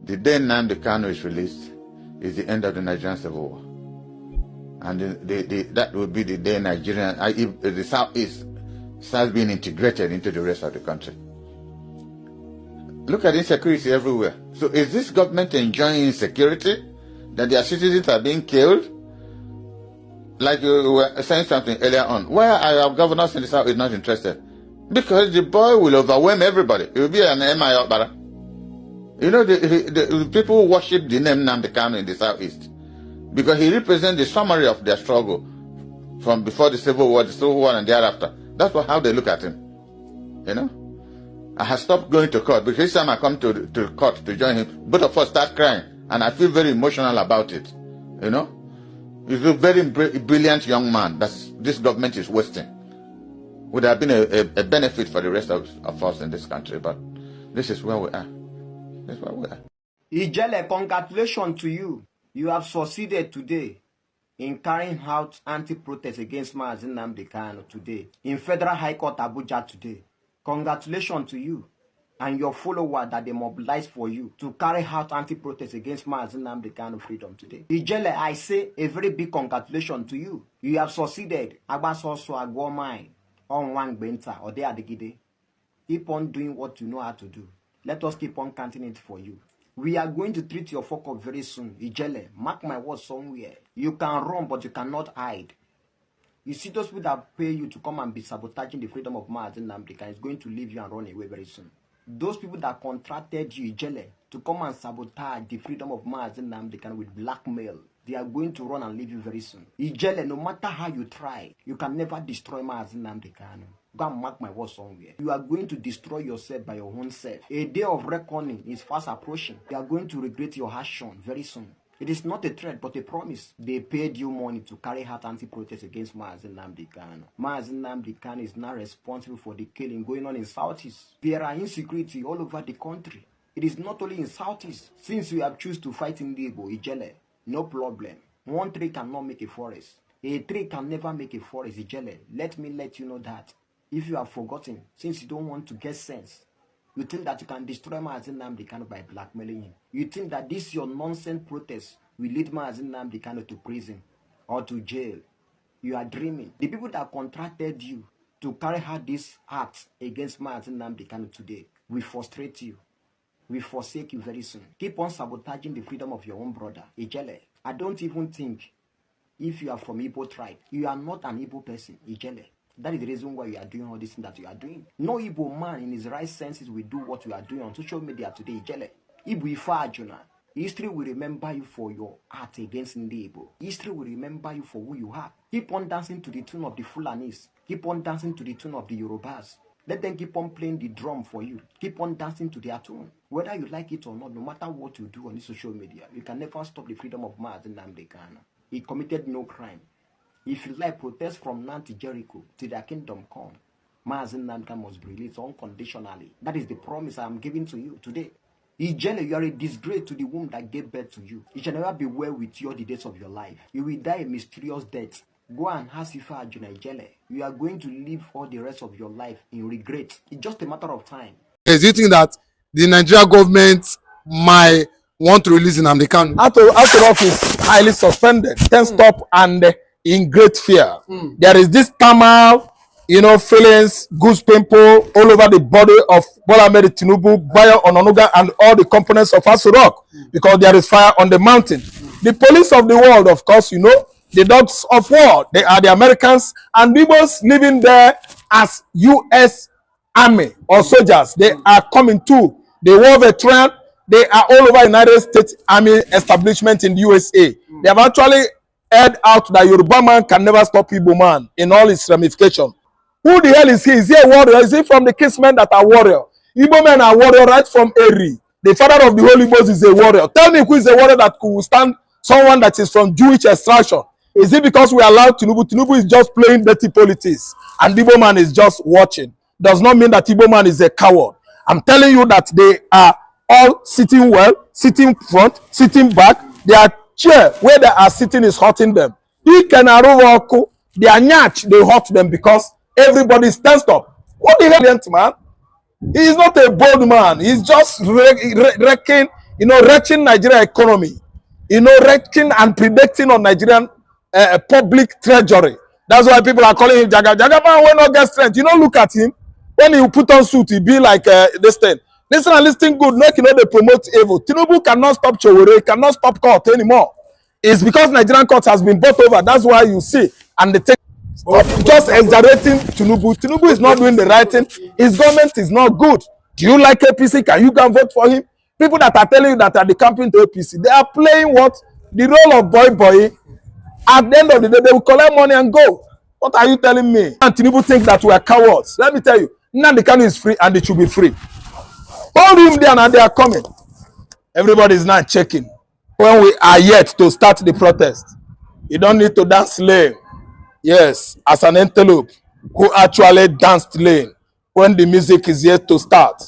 The day nnamdi Kanu is released is the end of the Nigerian Civil War. And that will be the day Nigeria, if the Southeast starts being integrated into the rest of the country. Look at insecurity everywhere. So is this government enjoying insecurity? That their citizens are being killed? Like you were saying something earlier on. Why are our governors in the South not interested? Because the boy will overwhelm everybody. It will be an MI Okbara. You know, the people who worship the name nnamdi Kanu in the Southeast. Because he represents the summary of their struggle from before the Civil War, and thereafter. That's how they look at him. You know? I have stopped going to court because each time I come to court to join him, both of us start crying. And I feel very emotional about it. You know? He's a very brilliant young man that this government is wasting. Would have been a benefit for the rest of us in this country, but this is where we are. This is where we are. Ijele, congratulations to you. You have succeeded today in carrying out anti-protest against nnamdi Kanu today in Federal High Court Abuja today. Congratulations to you and your followers that they mobilized for you to carry out anti-protest against nnamdi Kanu freedom today. Ijele, I say a very big congratulations to you. You have succeeded. Agbasoso agwomai on one benta or they adigide. Keep on doing what you know how to do. Let us keep on counting it for you. We are going to treat your fuck up very soon. Ijele, mark my words somewhere. You can run, but you cannot hide. You see those people that pay you to come and be sabotaging the freedom of nnamdi Kanu is going to leave you and run away very soon. Those people that contracted you, Ijele, to come and sabotage the freedom of nnamdi Kanu with blackmail, they are going to run and leave you very soon. Ijele, no matter how you try, you can never destroy nnamdi Kanu. Go and mark my words somewhere. You are going to destroy yourself by your own self. A day of reckoning is fast approaching. You are going to regret your action very soon. It is not a threat, but a promise. They paid you money to carry out anti-protest against nnamdi Kanu. nnamdi Kanu is now responsible for the killing going on in Southeast. There are insecurity all over the country. It is not only in Southeast. Since you have chosen to fight in Igbo, Ijele, no problem. One tree cannot make a forest. A tree can never make a forest, Ijele. Let me let you know that. If you have forgotten, since you don't want to get sense, you think that you can destroy nnamdi Kanu by blackmailing him. You think that this your nonsense protest will lead nnamdi Kanu to prison or to jail. You are dreaming. The people that contracted you to carry out this act against nnamdi Kanu today will frustrate you. Will forsake you very soon. Keep on sabotaging the freedom of your own brother. Ijele, I don't even think if you are from Igbo tribe, you are not an Igbo person. Ijele. That is the reason why you are doing all this thing that you are doing. No Igbo man in his right senses will do what you are doing on social media today, Ijele. Igbo Ifa Ajuna. History will remember you for your art against the Igbo. History will remember you for who you are. Keep on dancing to the tune of the Fulanis. Keep on dancing to the tune of the Yorubas. Let them keep on playing the drum for you. Keep on dancing to their tune. Whether you like it or not, no matter what you do on the social media, you can never stop the freedom of nnamdi Kanu. He committed no crime. If you like, protest from now to Jericho till their kingdom come. nnamdi Kanu must be released unconditionally. That is the promise I am giving to you today. Ijele, you are a disgrace to the womb that gave birth to you. It shall never be well with you all the days of your life. You will die a mysterious death. Go and ask Ifa Ajuna, Ijele. You are going to live all the rest of your life in regret. It's just a matter of time. Do you think that the Nigerian government might want to release nnamdi Kanu? After office highly suspended, 10 stop and in great fear. There is this thermal, feelings, goose pimple all over the body of Bola Tinubu, Bayo Ononuga, and all the components of Asurok, because there is fire on the mountain. The police of the world, of course, the dogs of war, they are the Americans, and Igbos living there as U.S. Army or soldiers. They are coming too. The war veteran, they are all over United States Army establishment in the USA. They have actually heard out that Yoruba man can never stop Igbo man in all its ramifications. Who the hell is he? Is he a warrior? Is he from the kinsmen that are warrior? Igbo men are warrior right from Eri. The father of the Holy Ghost is a warrior. Tell me who is a warrior that could stand someone that is from Jewish extraction. Is it because we allow Tinubu? Tinubu is just playing dirty politics and Igbo man is just watching. Does not mean that Igbo man is a coward. I'm telling you that they are all sitting well, sitting front, sitting back. Their chair where they are sitting is hurting them. He can they are nyach, they hurt them because everybody stands up. What the hell, man? He is not a bold man. He's just wrecking wretching Nigerian economy, wretching and predicting on Nigerian public treasury. That's why people are calling him Jaga. Jagaban will not get strength. Look at him. When he put on suit, he be like this thing. Listen and listen good. Make they promote evil. Tinubu cannot stop Chowore, cannot stop court anymore. It's because Nigerian court has been bought over. That's why you see. And they take just exaggerating Tinubu. Tinubu is not doing the right thing. His government is not good. Do you like APC? Can you go and vote for him? People that are telling you that are decamping to APC, they are playing what? The role of boy. At the end of the day, they will collect money and go. What are you telling me? And Tinubu think that we are cowards. Let me tell you, nnamdi Kanu is free and it should be free. Hold him there and they are coming. Everybody is now checking. When we are yet to start the protest, you don't need to dance lame. Yes, as an antelope who actually danced lame when the music is yet to start.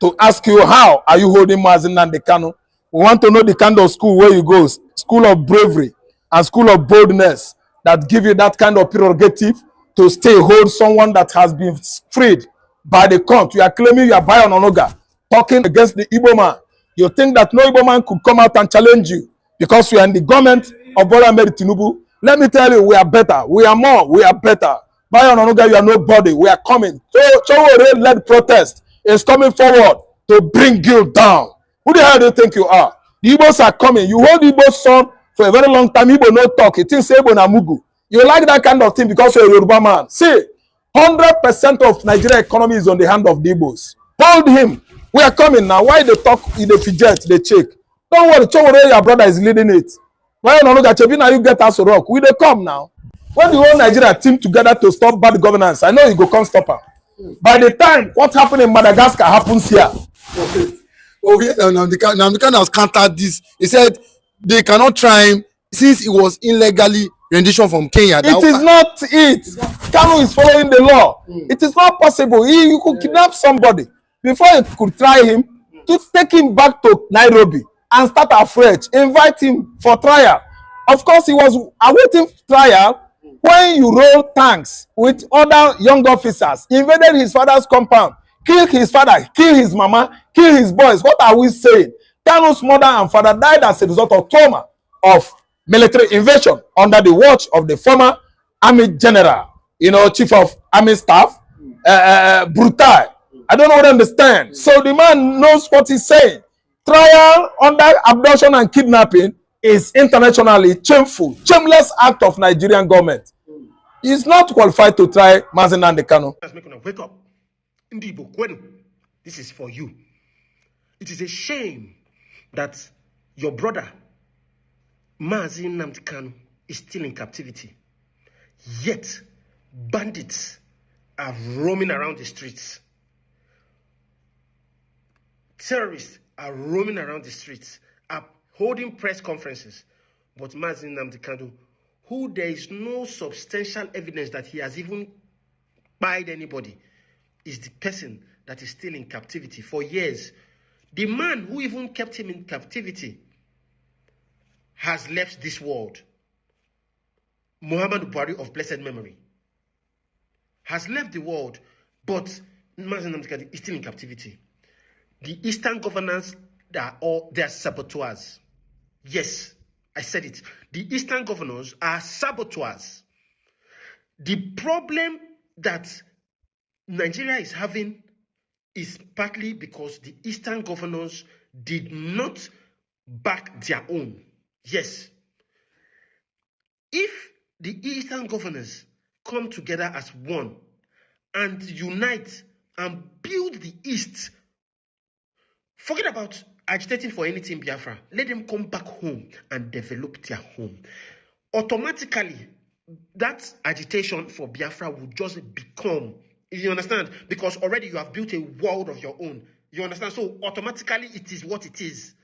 To ask you, how are you holding nnamdi Kanu? We want to know the kind of school where you go, school of bravery and school of boldness that give you that kind of prerogative to stay hold someone that has been freed by the court. You are claiming you are Bayo Onoga, talking against the Igbo man. You think that no Igbo man could come out and challenge you because you are in the government of Meeti Tinubu. Let me tell you, we are better. We are more. We are better. Bayo Onoga, you are nobody. We are coming. So Chowore-led protest is coming forward to bring you down. Who the hell do you think you are? The Igbos are coming. You hold Igbo's son for a very long time. Igbo no talk. It is Igbo na mugu. You like that kind of thing because you're a Yoruba man. See, 100% of Nigeria economy is on the hand of the Igbos. Hold him. We are coming now. Why they talk, they fidget, they check. Don't worry, Chowore, your brother is leading it. Why you know that you get us to rock? We they come now. When the whole Nigeria team together to stop bad governance, I know you go come stop her. By the time what happened in Madagascar happens here. Okay. nnamdi Kanu has countered this. He said they cannot try him since it was illegally rendition from Kenya. It is not it. Kanu is following the law. It is not possible. You could kidnap somebody before you could try him to take him back to Nairobi and start afresh. Invite him for trial. Of course, he was awaiting trial when you roll tanks with other young officers, invaded his father's compound, killed his father, killed his mama, killed his boys. What are we saying? Kanu's mother and father died as a result of trauma of military invasion under the watch of the former army general, chief of army staff, Brutal. I don't know what to understand. So the man knows what he's saying. Trial under abduction and kidnapping is internationally shameful, shameless act of Nigerian government. He's not qualified to try nnamdi Kanu. Wake up. This is for you. It is a shame that your brother, nnamdi Kanu, is still in captivity. Yet, bandits are roaming around the streets. Terrorists are roaming around the streets, are holding press conferences. But nnamdi Kanu, who there is no substantial evidence that he has even spied anybody, is the person that is still in captivity for years. The man who even kept him in captivity has left this world. Muhammadu Buhari of blessed memory has left the world, but nnamdi Kanu is still in captivity. The Eastern governors, they are saboteurs. Yes, I said it. The Eastern governors are saboteurs. The problem that Nigeria is having is partly because the Eastern governors did not back their own. Yes. If the Eastern governors come together as one and unite and build the East, forget about agitating for anything Biafra. Let them come back home and develop their home. Automatically, that agitation for Biafra will just become, you understand? Because already you have built a world of your own. You understand? So automatically it is what it is.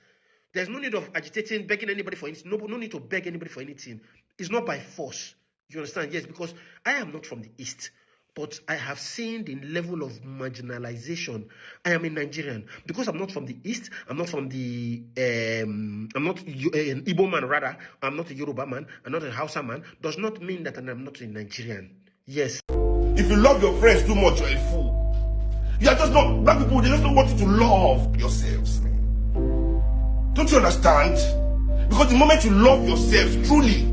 There's no need of agitating, begging anybody for anything. No need to beg anybody for anything. It's not by force. You understand? Yes, because I am not from the East. But I have seen the level of marginalization. I am a Nigerian. Because I'm not from the East, I'm not from the, I'm not an Igbo man rather, I'm not a Yoruba man, I'm not a Hausa man, does not mean that I'm not a Nigerian. Yes. If you love your friends too much, you're a fool. You are just not, black people, they just don't want you to love yourselves. Don't you understand? Because the moment you love yourself truly,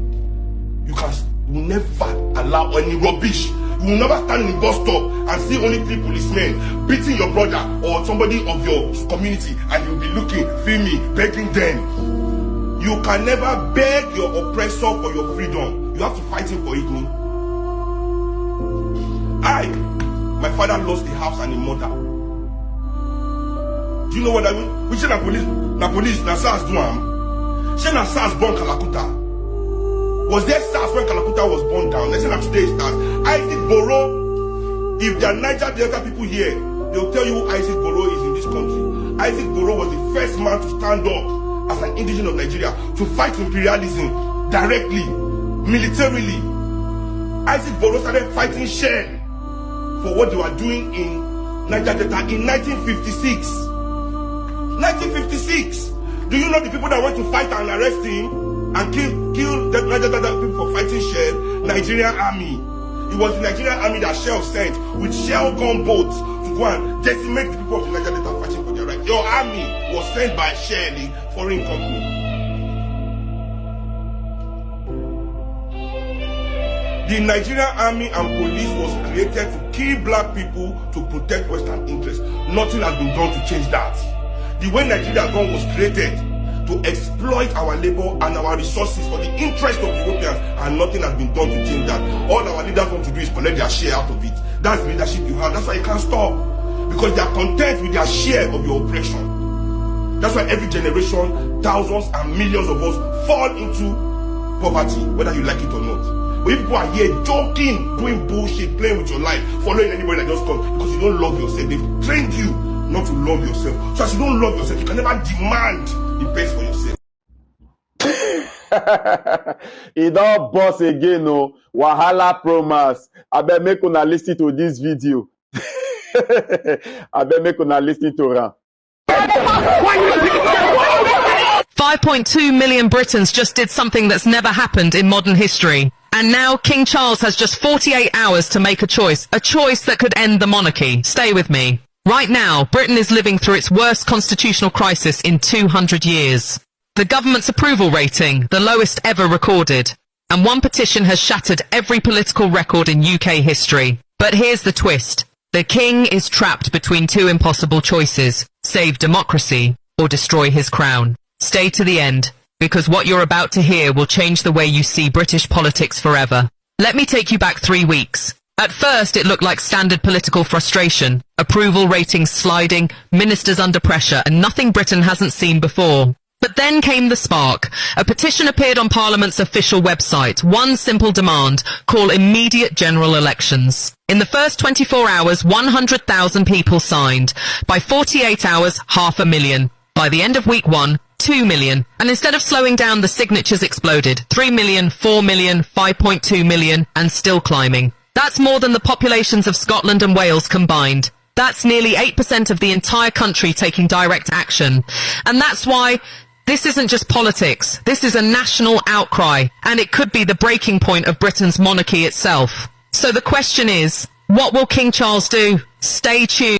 you will never allow any rubbish. You will never stand in the bus stop and see only 3 policemen beating your brother or somebody of your community, and you'll be looking, filming, begging them. You can never beg your oppressor for your freedom. You have to fight him for it. My father lost a house and a mother. Do you know what I mean? We say na police, na SARS do am. Say na SARS born Kalakuta. Was there SARS when Kalakuta was born down? Let's say that today is SARS. Isaac Boro, if there are Niger Delta people here, they'll tell you who Isaac Boro is in this country. Isaac Boro was the first man to stand up as an indigenous of Nigeria to fight imperialism directly, militarily. Isaac Boro started fighting Shell for what they were doing in Niger Delta in 1956. 1956. Do you know the people that went to fight and arrest him and kill the Niger Delta people for fighting Shell? Nigerian army. It was the Nigerian army that Shell sent with Shell gunboats to go and decimate the people of the Niger Delta fighting for their rights. Your army was sent by Shell, a foreign company. The Nigerian army and police was created to kill black people to protect Western interests. Nothing has been done to change that. The way Nigeria gun was created to exploit our labor and our resources for the interest of Europeans, and nothing has been done to change that. All our leaders want to do is collect their share out of it. That's the leadership you have. That's why you can't stop. Because they are content with their share of your oppression. That's why every generation, thousands and millions of us fall into poverty, whether you like it or not. But if people are here joking, doing bullshit, playing with your life, following anybody that just comes, because you don't love yourself. They've trained you not to love yourself. So as you don't love yourself, you can never demand the best for yourself. He don't boss again, no. Wahala promise. I bet make una listen to this video. I bet make una listen to her. 5.2 million Britons just did something that's never happened in modern history. And now King Charles has just 48 hours to make a choice that could end the monarchy. Stay with me. Right now, Britain is living through its worst constitutional crisis in 200 years. The government's approval rating, the lowest ever recorded. And one petition has shattered every political record in UK history. But here's the twist. The king is trapped between 2 impossible choices. Save democracy or destroy his crown. Stay to the end, because what you're about to hear will change the way you see British politics forever. Let me take you back 3 weeks. At first, it looked like standard political frustration, approval ratings sliding, ministers under pressure, and nothing Britain hasn't seen before. But then came the spark. A petition appeared on Parliament's official website. One simple demand: call immediate general elections. In the first 24 hours, 100,000 people signed. By 48 hours, 500,000. By the end of week 1, 2 million. And instead of slowing down, the signatures exploded. 3 million, 4 million, 5.2 million, and still climbing. That's more than the populations of Scotland and Wales combined. That's nearly 8% of the entire country taking direct action. And that's why this isn't just politics. This is a national outcry, and it could be the breaking point of Britain's monarchy itself. So the question is, what will King Charles do? Stay tuned.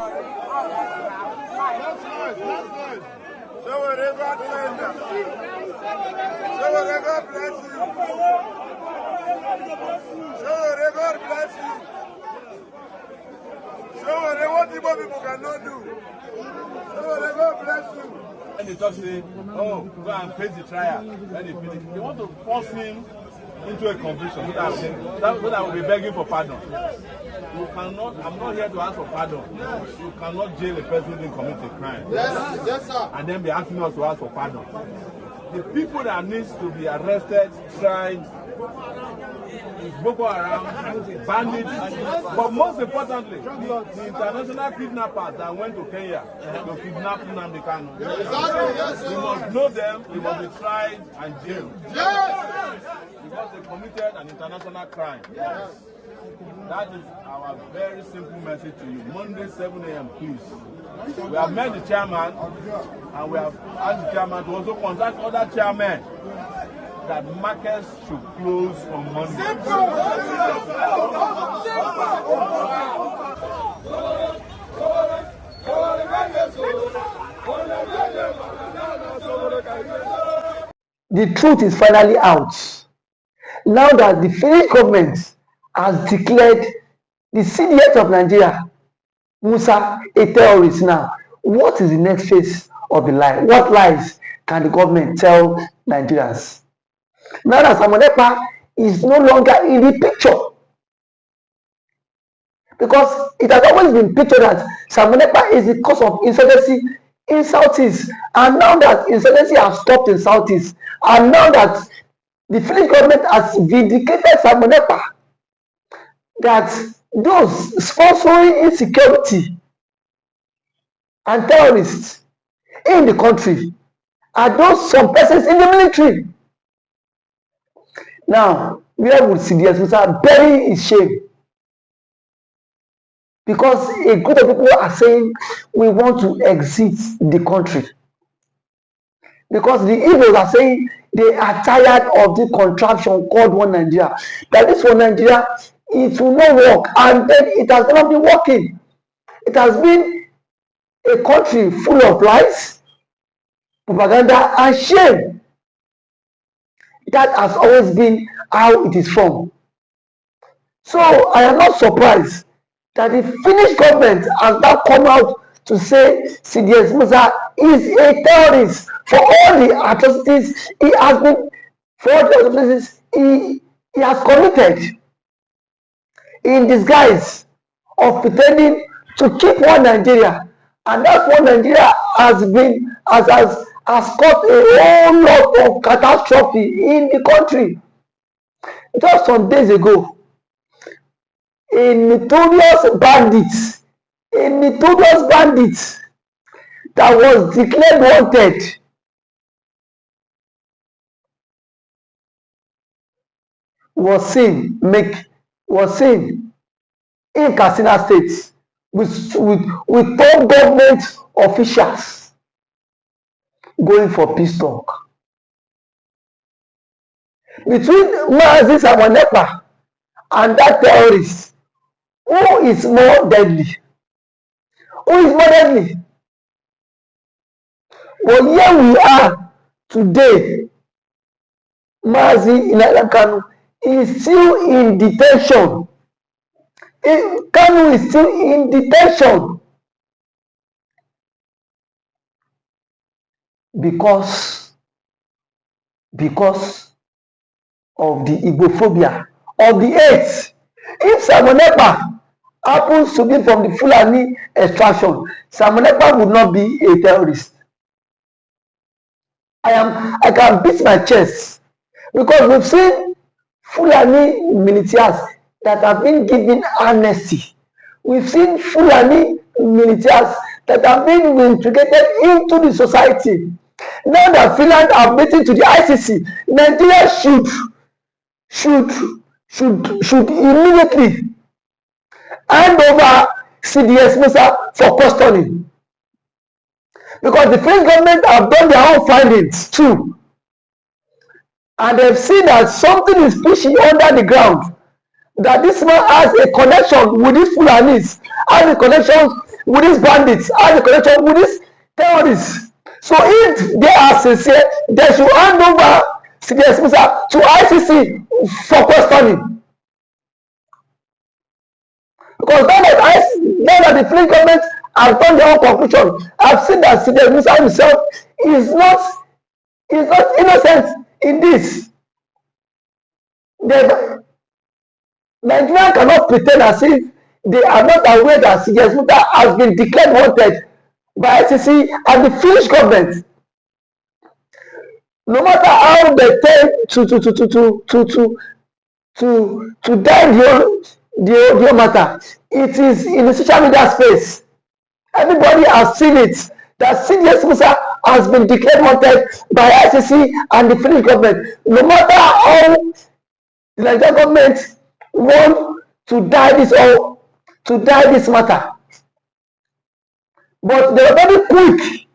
What people cannot do. So God bless you. And they talk say, oh, go and face the trial. When they finish, they want to force him into a conviction. So that will be begging for pardon. You cannot. I'm not here to ask for pardon. You cannot jail a person who didn't commit a crime. Yes, sir. And then be asking us to ask for pardon. The people that needs to be arrested, tried, is Boko Haram, bandits, but most importantly, the international kidnappers that went to Kenya to kidnap nnamdi Kanu. You must know them, you must be tried and jailed. Because they committed an international crime. That is our very simple message to you. Monday, 7 a.m., please. We have met the chairman, and we have asked the chairman to also contact other chairmen that markets should close on Monday. The truth is finally out. Now that the Finnish government has declared the CDS of Nigeria, Musa, a terrorist now, what is the next phase of the lie? What lies can the government tell Nigerians? Now that Samonepa is no longer in the picture, because it has always been pictured that Samonepa is the cause of insurgency in Southeast, and now that insurgency has stopped in Southeast, and now that the Finnish government has vindicated Samonepa, that those sponsoring insecurity and terrorists in the country are those some persons in the military. Now, where would CDS Musa bury his shame? Because a group of people are saying we want to exit the country. Because the Igbos are saying they are tired of the contraption called One Nigeria. That this One Nigeria, it will not work. And then it has not been working. It has been a country full of lies, propaganda, and shame. That has always been how it is from. So I am not surprised that the Finnish government has now come out to say CDS Musa is a terrorist for all the atrocities he has been, for all the atrocities he has committed in disguise of pretending to keep one Nigeria. And that one Nigeria has caused a whole lot of catastrophe in the country. Just some days ago, a notorious bandit that was declared wanted was seen in Katsina State with top government officials going for peace talk. Between Mazi Samonepa and that terrorist, who is more deadly? But here we are today. Mazi Kanu is still in detention. Kanu is still in detention because of the Igbophobia, of the hate. If Samonepa happens to be from the Fulani extraction, Samonepa would not be a terrorist. I can beat my chest because we've seen Fulani militias that have been given amnesty. We've seen Fulani militias that have been integrated into the society. Now that Finland are meeting to the ICC, Nigeria should immediately hand over CDS Musa for questioning. Because the French government have done their own findings too. And they've seen that something is pushing under the ground. That this man has a connection with these Fulanis, has a connection with these bandits, has a connection with these terrorists. So if they are sincere, they should hand over CDS Musa to ICC for questioning. Because now that the French government has done their own conclusion, I've seen that CDS Musa himself is not innocent in this. Nigeria cannot pretend as if they are not aware that CDS Musa has been declared wanted by ICC and the Finnish government. No matter how they tend to die the matter, it is in the social media space. Everybody has seen it that CDS Musa has been declared wanted by ICC and the Finnish government. No matter how the Nigerian government want to die this matter, but they are very quick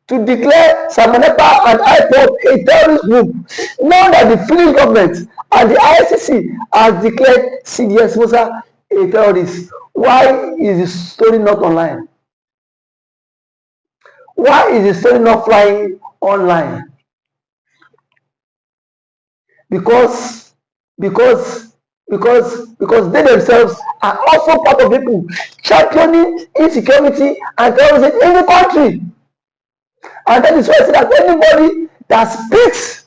to declare Samonepa and IPOB a terrorist group. Now that the Finnish government and the ICC has declared CDS Musa a terrorist, why is the story not online? Why is the story not flying online? because because they themselves are also part of people championing insecurity and terrorism in the country. And that is why I say that anybody that speaks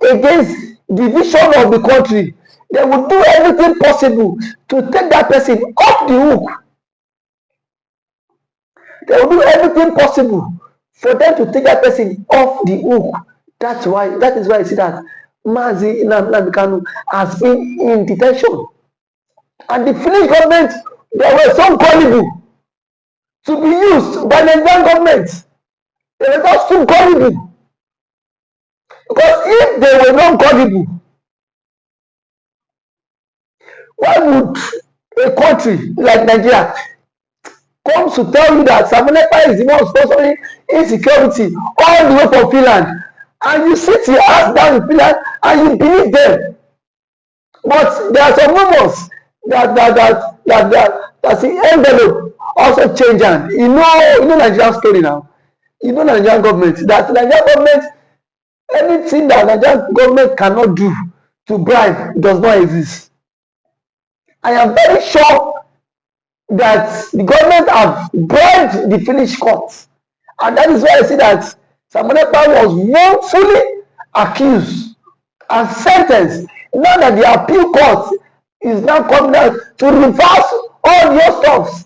against the vision of the country, they will do everything possible to take that person off the hook. They will do everything possible for them to take that person off the hook. That is why I see that Mazi nnamdi Kanu has been in detention. And the Finnish government, they were so gullible to be used by the Nigerian government. They were just too gullible. Because if they were not gullible, why would a country like Nigeria come to tell you that Samunepa is the one sponsoring insecurity all the way from Finland, and you sit your ass down in Finland and you believe them? But there are some rumors that the envelope also changed hand. You know Nigerian story now. You know Nigerian government. That Nigerian government, anything that Nigerian government cannot do to bribe does not exist. I am very sure that the government have bribed the Finnish courts, and that is why I see that Samunepa was wrongfully accused and sentenced. Now that the appeal court is now coming out to reverse all your stuffs.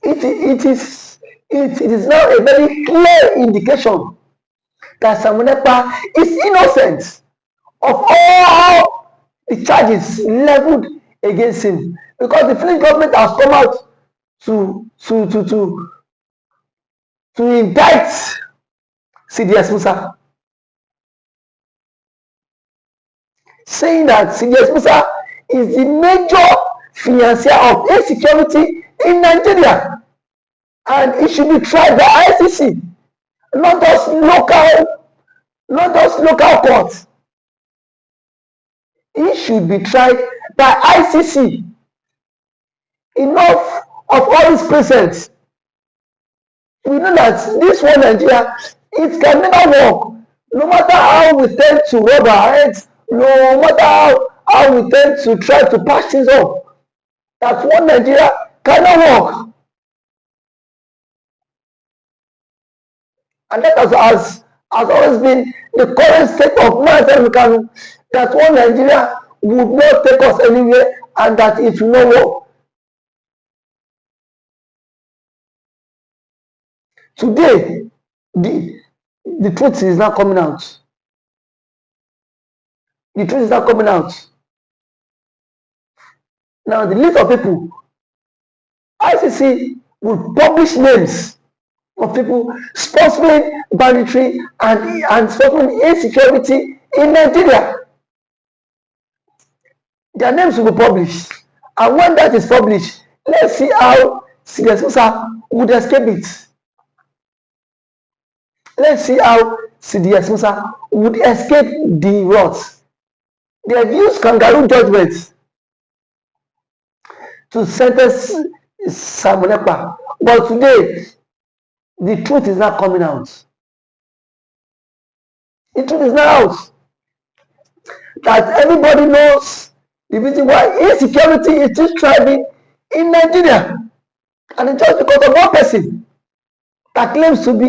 It is now a very clear indication that Samunepa is innocent of all the charges leveled against him, because the Finnish government has come out to indict CDS Musa, saying that CDS Musa is the major financier of insecurity in Nigeria, and it should be tried by ICC, not just local courts. It should be tried by ICC. Enough of all these presents. We know that this one Nigeria, it can never work. No matter how we tend to rub our heads, no matter how we tend to try to patch things up, that one Nigeria cannot work. And that has always been the current state of mind, that one Nigeria would not take us anywhere, and that it will not work. Today, the truth is not coming out. The truth is not coming out. Now, the list of people, ICC will publish names of people sponsoring banditry and sponsoring insecurity in Nigeria. Their names will be published. And when that is published, let's see how CDS Musa would escape it. Let's see how CDS Musa would escape the wrath. They have used kangaroo judgments to sentence Samunepa. But today, the truth is not coming out. The truth is not out. That everybody knows the reason why insecurity is still thriving in Nigeria. And it's just because of one person that claims to be